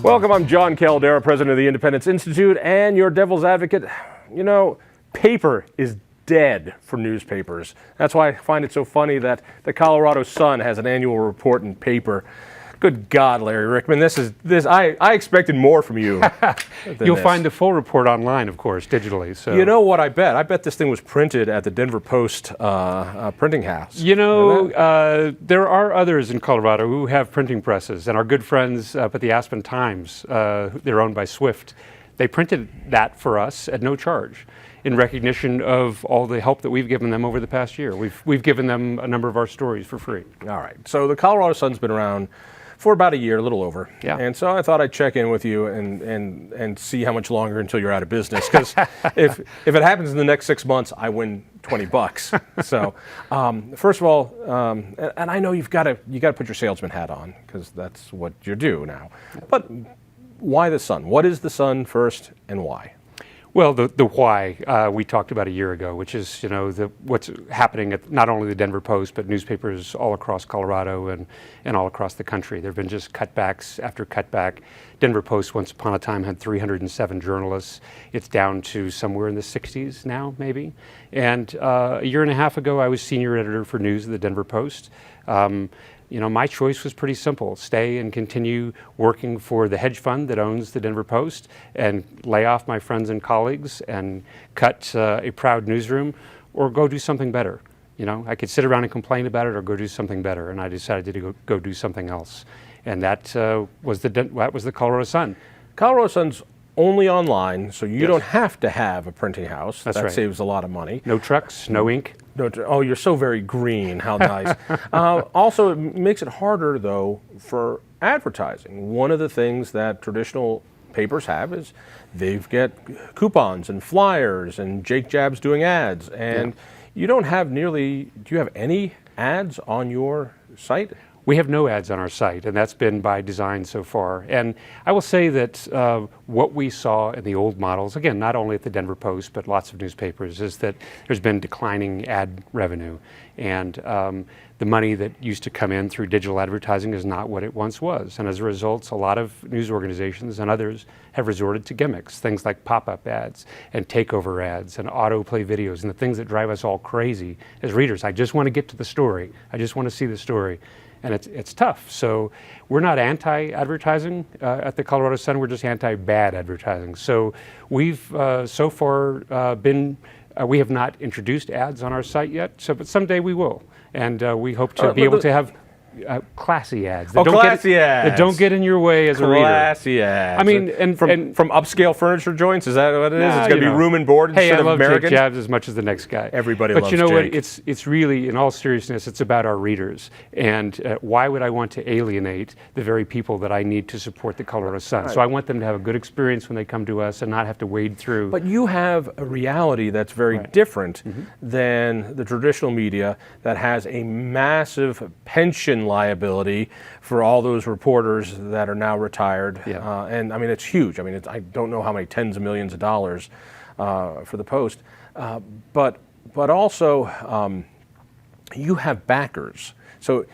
Welcome, I'm Jon Caldara, president of the Independence Institute and your devil's advocate. You know, paper is dead for newspapers. That's why I find it so funny that the Colorado Sun has an annual report in paper. Good God, Larry Ryckman, I expected more from you. You'll find the full report online, of course, digitally. So you know what I bet? I bet this thing was printed at the Denver Post printing house. You know, there are others in Colorado who have printing presses, and our good friends up at the Aspen Times, they're owned by Swift. They printed that for us at no charge in recognition of all the help that we've given them over the past year. We've given them a number of our stories for free. All right. So the Colorado Sun's been around for about a year, a little over. Yeah. And so I thought I'd check in with you and see how much longer until you're out of business. Because if it happens in the next 6 months, I win $20. So first of all, and I know you got to put your salesman hat on because that's what you do now. But why the Sun? What is the Sun first, and why? Well, the why we talked about a year ago, which is, you know, what's happening at not only the Denver Post, but newspapers all across Colorado and all across the country. There have been just cutbacks after cutback. Denver Post once upon a time had 307 journalists. It's down to somewhere in the 60s now, maybe. And a year and a half ago, I was senior editor for news of the Denver Post. You know, my choice was pretty simple: stay and continue working for the hedge fund that owns the Denver Post and lay off my friends and colleagues and cut a proud newsroom, or go do something better. You know, I could sit around and complain about it or go do something better, and I decided to go do something else. And that was the Colorado Sun. Colorado Sun's only online, so you Yes. don't have to have a printing house. That's that right. saves a lot of money. No trucks, no ink. Oh, you're so very green. How nice. Also, it makes it harder, though, for advertising. One of the things that traditional papers have is they get coupons and flyers and Jake Jabs doing ads. And you don't have do you have any ads on your site? We have no ads on our site, and that's been by design so far. And I will say that what we saw in the old models, again, not only at the Denver Post, but lots of newspapers, is that there's been declining ad revenue. And the money that used to come in through digital advertising is not what it once was. And as a result, a lot of news organizations and others have resorted to gimmicks, things like pop-up ads and takeover ads and autoplay videos and the things that drive us all crazy as readers. I just want to get to the story. I just want to see the story. And it's tough. So we're not anti-advertising at the Colorado Sun. We're just anti-bad advertising. So we've so far we have not introduced ads on our site yet. But someday we will, and we hope to be able to have classy ads. That That don't get in your way as a reader. Classy ads. I mean, and from upscale furniture joints. Is that what it is? It's going to be room and board Hey, instead I of love American. Jake Jabs as much as the next guy. Everybody loves But you know Jake. what? It's really, in all seriousness, it's about our readers. And why would I want to alienate the very people that I need to support the Colorado Sun? Right. So I want them to have a good experience when they come to us and not have to wade through. But you have a reality that's very different than the traditional media that has a massive pension liability for all those reporters that are now retired. Yeah. And I mean, it's huge. I mean, I don't know how many tens of millions of dollars for the Post. But also, you have backers. So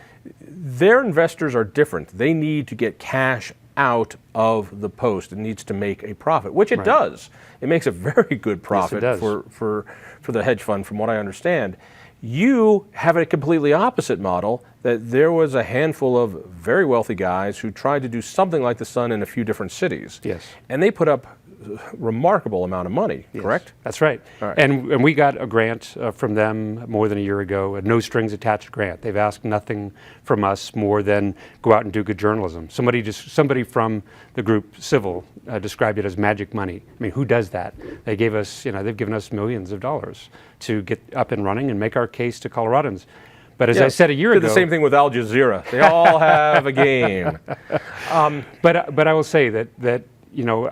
their investors are different. They need to get cash out of the Post. It needs to make a profit, which it does. It makes a very good profit for the hedge fund, from what I understand. You have a completely opposite model, that there was a handful of very wealthy guys who tried to do something like the Sun in a few different cities. Yes. And they put up a remarkable amount of money, correct? That's right. All right. And we got a grant from them more than a year ago, a no strings attached grant. They've asked nothing from us more than go out and do good journalism. Somebody from the group Civil described it as magic money. I mean, who does that? They gave us, they've given us millions of dollars to get up and running and make our case to Coloradans. But as I said a year ago, did the same thing with Al Jazeera. They all have a game. But I will say that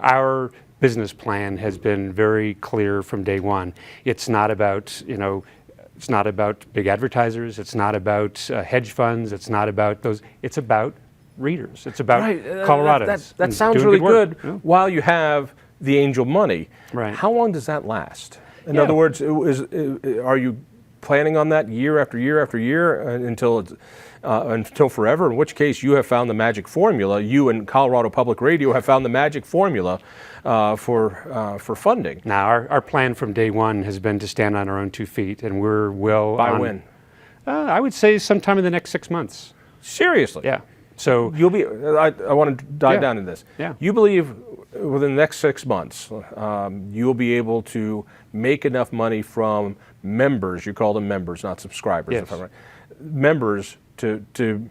our business plan has been very clear from day one. It's not about it's not about big advertisers. It's not about hedge funds. It's not about those. It's about readers. It's about Coloradans. That sounds really good. Yeah. While you have the angel money. Right. How long does that last? In Yeah. other words, are you planning on that year after year after year until forever? In which case, you have found the magic formula. You and Colorado Public Radio have found the magic formula for funding. Now, our plan from day one has been to stand on our own 2 feet, and we're well By on. when? I would say sometime in the next 6 months. Seriously? Yeah. So You'll be. I want to dive Yeah. down into this. Yeah. You believe within the next 6 months, you'll be able to make enough money from members. You call them members, not subscribers. Yes. If I'm right. Members to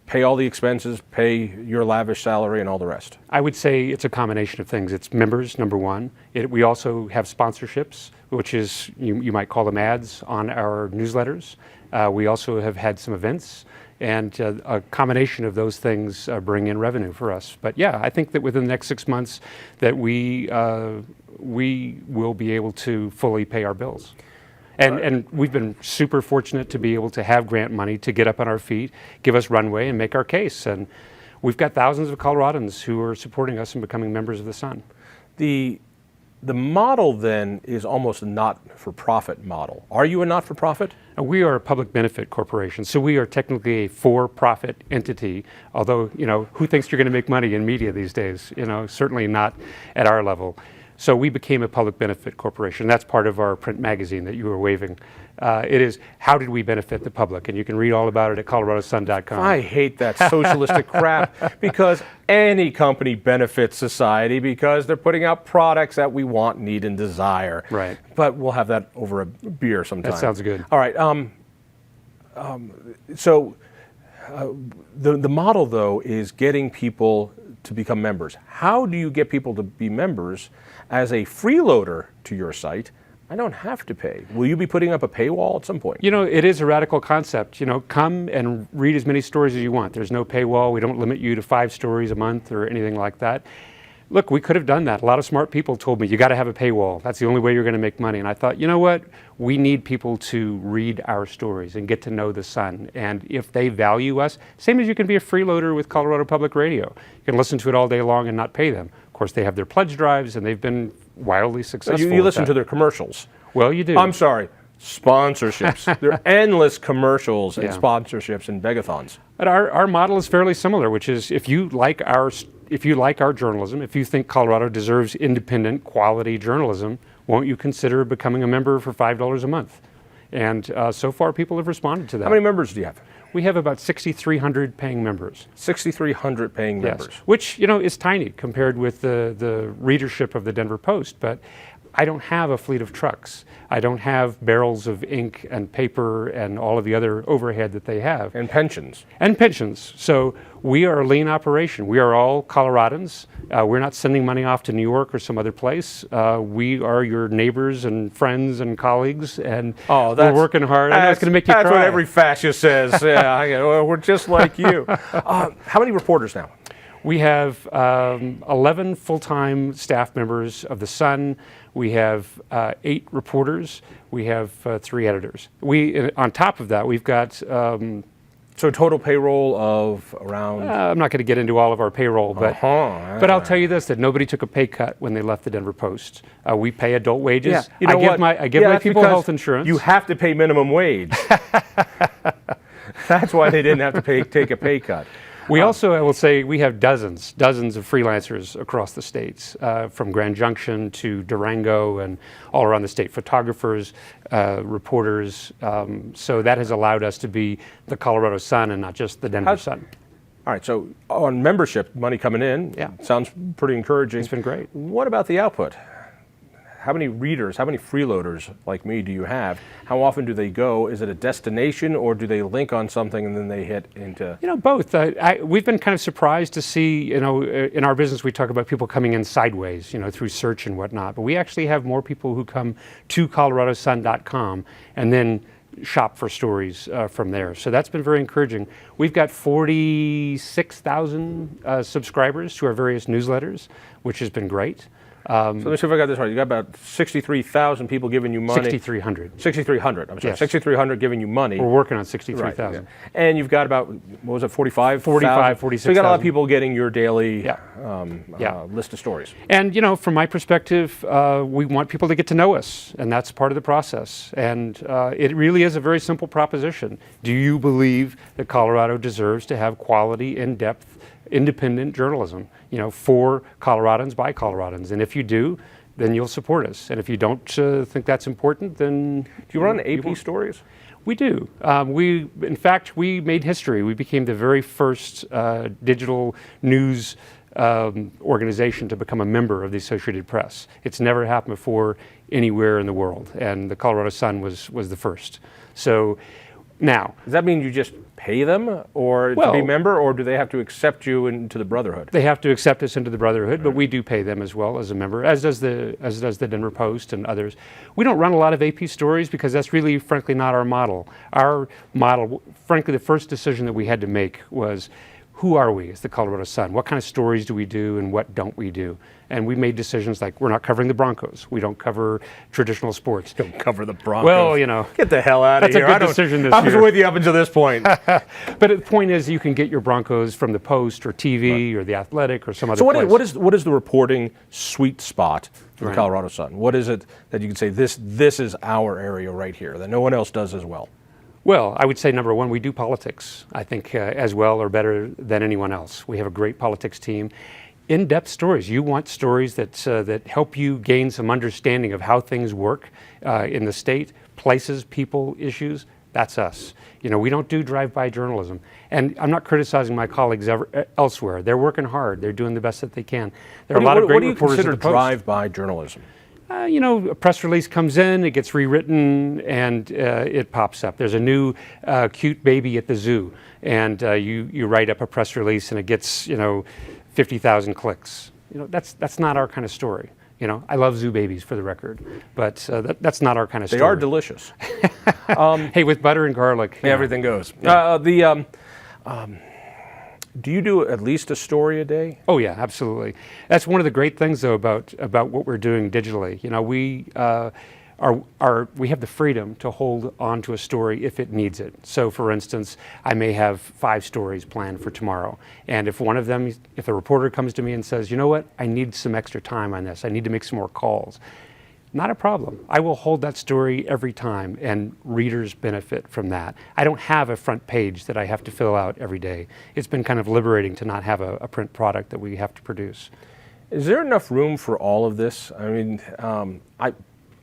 pay all the expenses, pay your lavish salary, and all the rest. I would say it's a combination of things. It's members, number one. We also have sponsorships, which is, you might call them ads on our newsletters. We also have had some events, and a combination of those things bring in revenue for us. But yeah, I think that within the next 6 months that we will be able to fully pay our bills. And we've been super fortunate to be able to have grant money to get up on our feet, give us runway, and make our case. And we've got thousands of Coloradans who are supporting us and becoming members of the Sun. The model then is almost a not-for-profit model. Are you a not-for-profit? We are a public benefit corporation, so we are technically a for-profit entity, although, who thinks you're going to make money in media these days? Certainly not at our level. So we became a public benefit corporation. That's part of our print magazine that you were waving. It is, how did we benefit the public? And you can read all about it at coloradosun.com. I hate that socialistic crap, because any company benefits society because they're putting out products that we want, need, and desire. Right. But we'll have that over a beer sometime. That sounds good. All right. So the model, though, is getting people to become members. How do you get people to be members as a freeloader to your site? I don't have to pay. Will you be putting up a paywall at some point? It is a radical concept. Come and read as many stories as you want. There's no paywall. We don't limit you to 5 stories a month or anything like that. Look, we could have done that. A lot of smart people told me, you got to have a paywall. That's the only way you're going to make money. And I thought, you know what? We need people to read our stories and get to know the Sun. And if they value us, same as you can be a freeloader with Colorado Public Radio. You can listen to it all day long and not pay them. Of course, they have their pledge drives, and they've been wildly successful. You listen to their commercials. Well, you do. I'm sorry, sponsorships. There are endless commercials and Yeah. sponsorships and begathons. But our model is fairly similar, which is if you like our journalism, if you think Colorado deserves independent, quality journalism, won't you consider becoming a member for $5 a month? And so far, people have responded to that. How many members do you have? We have about 6,300 paying members. 6,300 paying members. Yes, which is tiny compared with the readership of the Denver Post. But I don't have a fleet of trucks. I don't have barrels of ink and paper and all of the other overhead that they have. And pensions. And pensions. So we are a lean operation. We are all Coloradans. We're not sending money off to New York or some other place. We are your neighbors and friends and colleagues, and we're working hard. I know it's going to make you cry. That's what every fascist says. Yeah, we're just like you. How many reporters now? We have 11 full-time staff members of the Sun. We have 8 reporters. We have 3 editors. On top of that, we've got So total payroll of around. I'm not going to get into all of our payroll, but I'll tell you this: that nobody took a pay cut when they left the Denver Post. We pay adult wages. Yeah, you know I give my people health insurance. You have to pay minimum wage. That's why they didn't have to take a pay cut. We also, I will say, we have dozens of freelancers across the states, from Grand Junction to Durango and all around the state, photographers, reporters. So that has allowed us to be the Colorado Sun and not just the Denver Sun. All right, so on membership, money coming in, sounds pretty encouraging. It's been great. What about the output? How many readers, how many freeloaders like me do you have? How often do they go? Is it a destination, or do they link on something and then they hit into? Both. We've been kind of surprised to see, in our business we talk about people coming in sideways, through search and whatnot. But we actually have more people who come to coloradosun.com and then shop for stories from there. So that's been very encouraging. We've got 46,000 subscribers to our various newsletters, which has been great. So let me see if I got this right. You got about 63,000 people giving you money. 6,300. 6,300. I'm sorry. Yes. 6,300 giving you money. We're working on Right, 63,000. yeah. And you've got about, what was it, 45? 45, 46. So you got a lot of 46,000. people getting your daily Yeah. list of stories. And, from my perspective, we want people to get to know us, and that's part of the process. And it really is a very simple proposition. Do you believe that Colorado deserves to have quality, in-depth, independent journalism, for Coloradans by Coloradans? And if you do, then you'll support us. And if you don't think that's important, then... Do you run AP stories? We do. In fact, we made history. We became the very first digital news organization to become a member of the Associated Press. It's never happened before anywhere in the world, and the Colorado Sun was the first. So now... Does that mean you just pay them or to be a member, or do they have to accept you into the Brotherhood? They have to accept us into the Brotherhood, but we do pay them as well as a member, as does the Denver Post and others. We don't run a lot of AP stories because that's really, frankly, not our model. Our model, frankly, the first decision that we had to make was, who are we as the Colorado Sun? What kind of stories do we do and what don't we do? And we made decisions like, we're not covering the Broncos. We don't cover traditional sports. Don't cover the Broncos. Well, Get the hell out of here. That's a good decision this year. I was with you up until this point. But the point is, you can get your Broncos from the Post or TV or the Athletic or some other place. So what is the reporting sweet spot for the Colorado Sun? What is it that you can say, this is our area right here, that no one else does as well? Well, I would say, number one, we do politics, I think, as well or better than anyone else. We have a great politics team. In-depth stories. You want stories that help you gain some understanding of how things work in the state, places, people, issues. That's us. We don't do drive-by journalism. And I'm not criticizing my colleagues elsewhere. They're working hard. They're doing the best that they can. There are a lot of great reporters at the Post. What do you consider drive-by journalism? A press release comes in, it gets rewritten, and it pops up. There's a new cute baby at the zoo, and you write up a press release, and it gets 50,000 clicks. That's not our kind of story. I love zoo babies, for the record, but that's not our kind of story. They are delicious. Hey, with butter and garlic, everything goes. Yeah. Do you do at least a story a day? Oh yeah, absolutely. That's one of the great things, though, about what we're doing digitally. We have the freedom to hold on to a story if it needs it. So, for instance, I may have 5 stories planned for tomorrow, and if one of them, if a reporter comes to me and says, you know what, I need some extra time on this, I need to make some more calls, not a problem. I will hold that story every time, and readers benefit from that. I don't have a front page that I have to fill out every day. It's been kind of liberating to not have a print product that we have to produce. Is there enough room for all of this? I mean,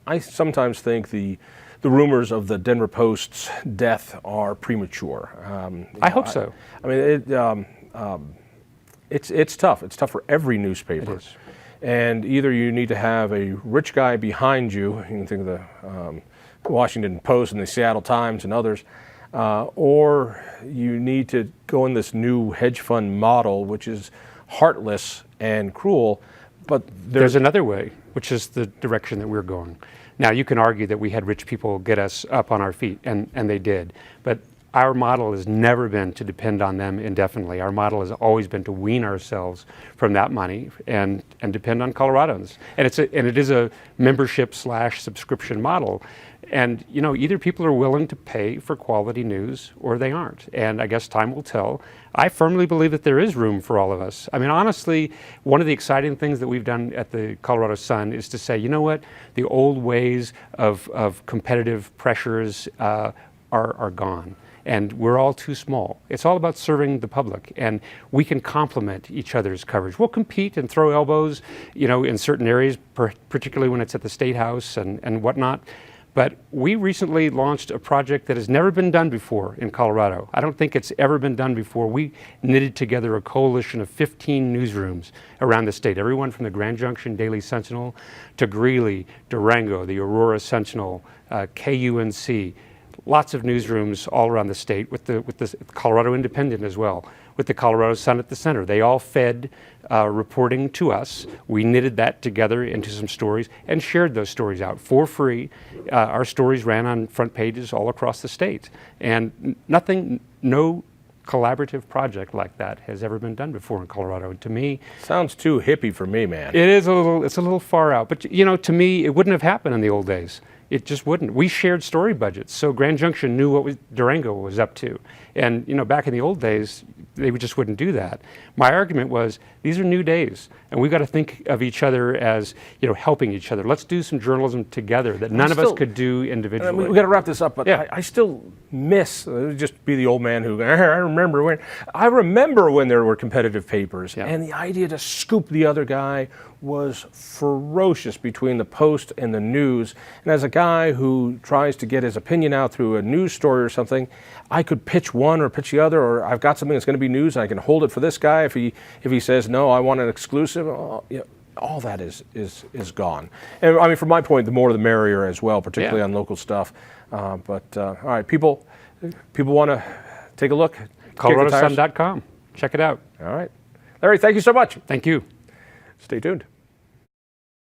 I sometimes think the rumors of the Denver Post's death are premature. I hope so. I mean, it's tough. It's tough for every newspaper. It is. And either you need to have a rich guy behind you, you can think of the Washington Post and the Seattle Times and others, or you need to go in this new hedge fund model, which is heartless and cruel. But there's another way, which is the direction that we're going. Now, you can argue that we had rich people get us up on our feet, and they did. But our model has never been to depend on them indefinitely. Our model has always been to wean ourselves from that money and depend on Coloradans. And it is a membership/subscription model. And either people are willing to pay for quality news or they aren't. And I guess time will tell. I firmly believe that there is room for all of us. I mean, honestly, one of the exciting things that we've done at the Colorado Sun is to say, you know what, the old ways of competitive pressures are gone. And we're all too small. It's all about serving the public, and we can complement each other's coverage. We'll compete and throw elbows, in certain areas, particularly when it's at the State House and whatnot. But we recently launched a project that has never been done before in Colorado. I don't think it's ever been done before. We knitted together a coalition of 15 newsrooms around the state, everyone from the Grand Junction Daily Sentinel to Greeley, Durango, the Aurora Sentinel, KUNC, lots of newsrooms all around the state, with the Colorado Independent as well, with the Colorado Sun at the center. They all fed reporting to us. We knitted that together into some stories and shared those stories out for free. Our stories ran on front pages all across the state. And no collaborative project like that has ever been done before in Colorado. And to me, Sounds too hippie for me, man. it's a little far out. But you know, to me, it wouldn't have happened in the old days. It just wouldn't. We shared story budgets, so Grand Junction knew what Durango was up to. And you know, back in the old days, they just wouldn't do that. My argument was, these are new days, and we've got to think of each other as, you know, helping each other. Let's do some journalism together that none of us could do individually. We got to wrap this up, but Yeah. I still miss, just be the old man who, I remember when there were competitive papers, Yeah. and the idea to scoop the other guy was ferocious between the Post and the News. And as a guy who tries to get his opinion out through a news story or something, I could pitch one or pitch the other, or I've got something that's going to be news, and I can hold it for this guy if he says, no, I want an exclusive. All that is gone. And I mean, from my point, the more the merrier as well, particularly on local stuff. All right, people want to take a look. ColoradoSun.com. Check it out. All right. Larry, thank you so much. Thank you. Stay tuned.